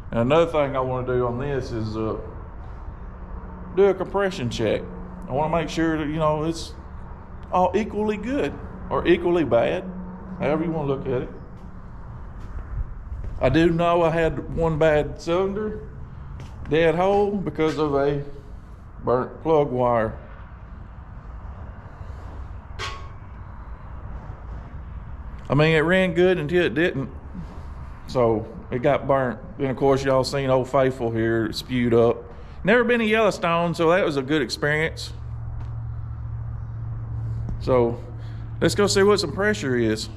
And another thing I want to do on this is do a compression check. I want to make sure that, you know, it's all equally good or equally bad, however you want to look at it. I do know I had one bad cylinder, dead hole, because of a burnt plug wire. I mean, it ran good until it didn't. So it got burnt. Then of course y'all seen Old Faithful here spewed up. Never been to Yellowstone, so that was a good experience. So let's go see what some pressure is.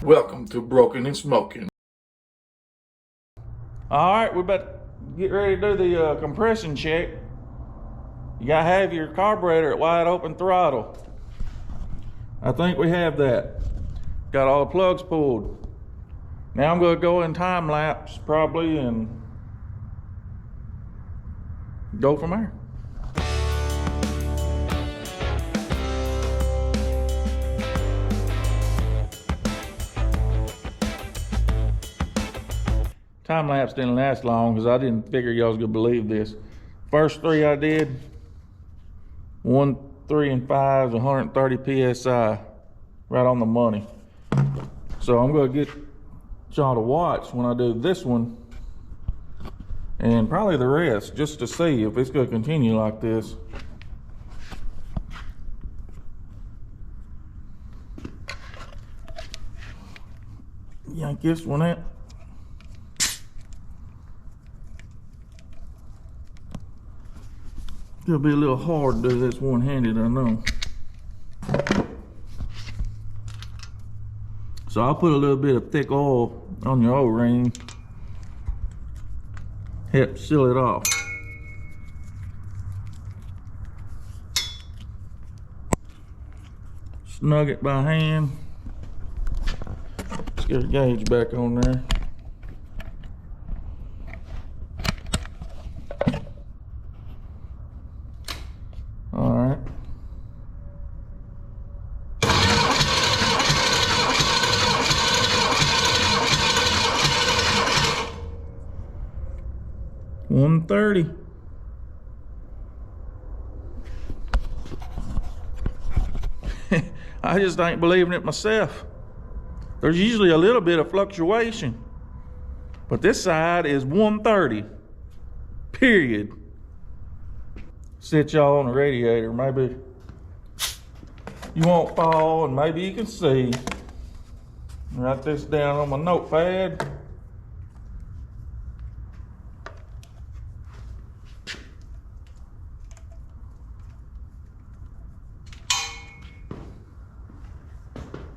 Welcome to Broken and Smoking. All right, we're about to get ready to do the compression check. You gotta have your carburetor at wide open throttle. I think we have that. Got all the plugs pulled. Now I'm gonna go in time lapse probably and go from there. Time lapse didn't last long because I didn't figure y'all was gonna believe this. First three I did, 1, 3, and 5, 130 psi, right on the money. So I'm gonna get y'all to watch when I do this one, and probably the rest, just to see if it's gonna continue like this. Yank this one out. It'll be a little hard to do this one-handed, I know. So I'll put a little bit of thick oil on your O-ring. Help seal it off. Snug it by hand. Let's get a gauge back on there. All right. $130. I just ain't believing it myself. There's usually a little bit of fluctuation, but this side is 130, period. Sit y'all on the radiator, maybe you won't fall and maybe you can see. Write this down on my notepad.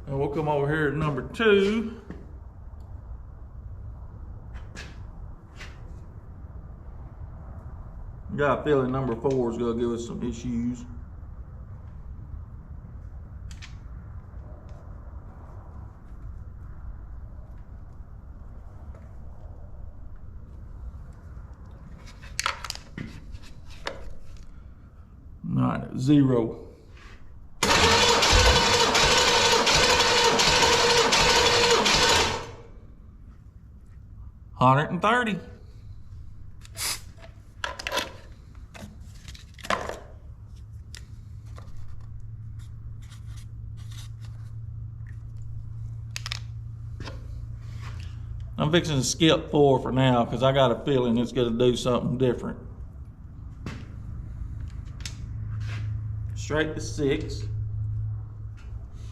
And we'll come over here to number 2. Got a feeling number 4 is gonna give us some issues. All right, 0. $130. I'm fixing to skip 4 for now because I got a feeling it's going to do something different. Straight to 6.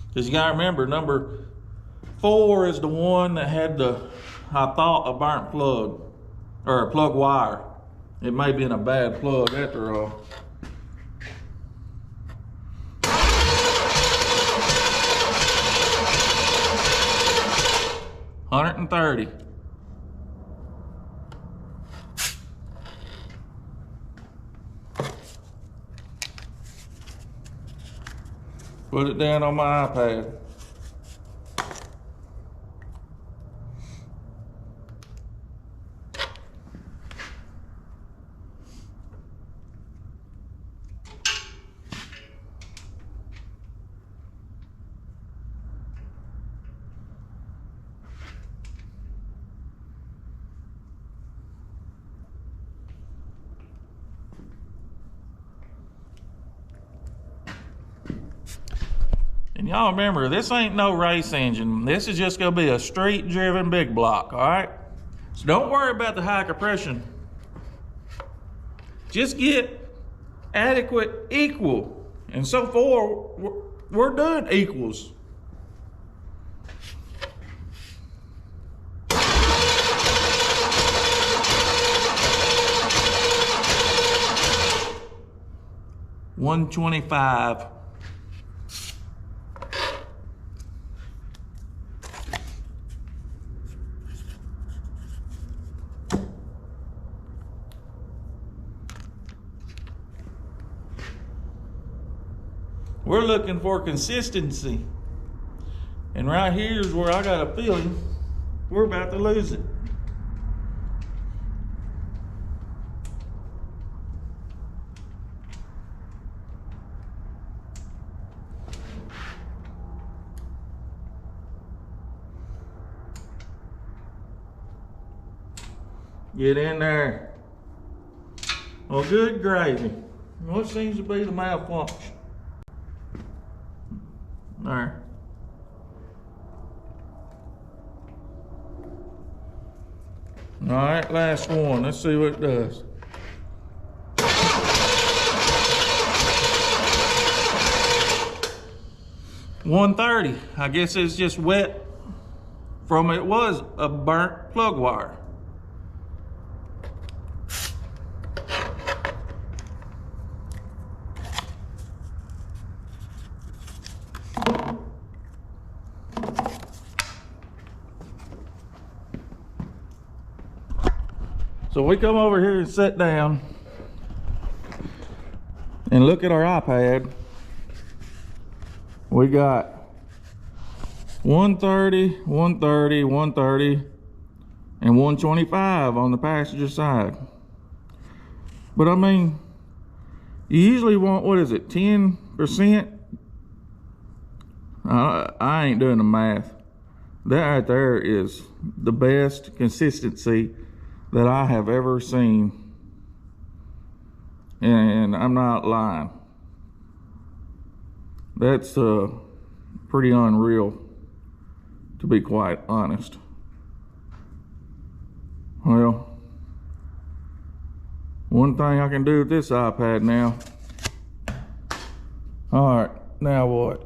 Because you got to remember, number 4 is the one that had the, I thought, a burnt plug or a plug wire. It may be in a bad plug after all. 130. Put it down on my iPad. And y'all remember, this ain't no race engine. This is just gonna be a street driven big block, all right? So don't worry about the high compression. Just get adequate equal. And so far, we're doing equals. $125. We're looking for consistency. And right here is where I got a feeling we're about to lose it. Get in there. Well, good gravy. What seems to be the malfunction? There. All right, last one. Let's see what it does. $130. I guess it's just wet from it was a burnt plug wire. So we come over here and sit down and look at our iPad. We got 130, 130, 130, and 125 on the passenger side. But I mean, you usually want, what is it, 10%? I ain't doing the math. That right there is the best consistency that I have ever seen, and I'm not lying. That's pretty unreal, to be quite honest. Well, one thing I can do with this iPad now. All right, now what?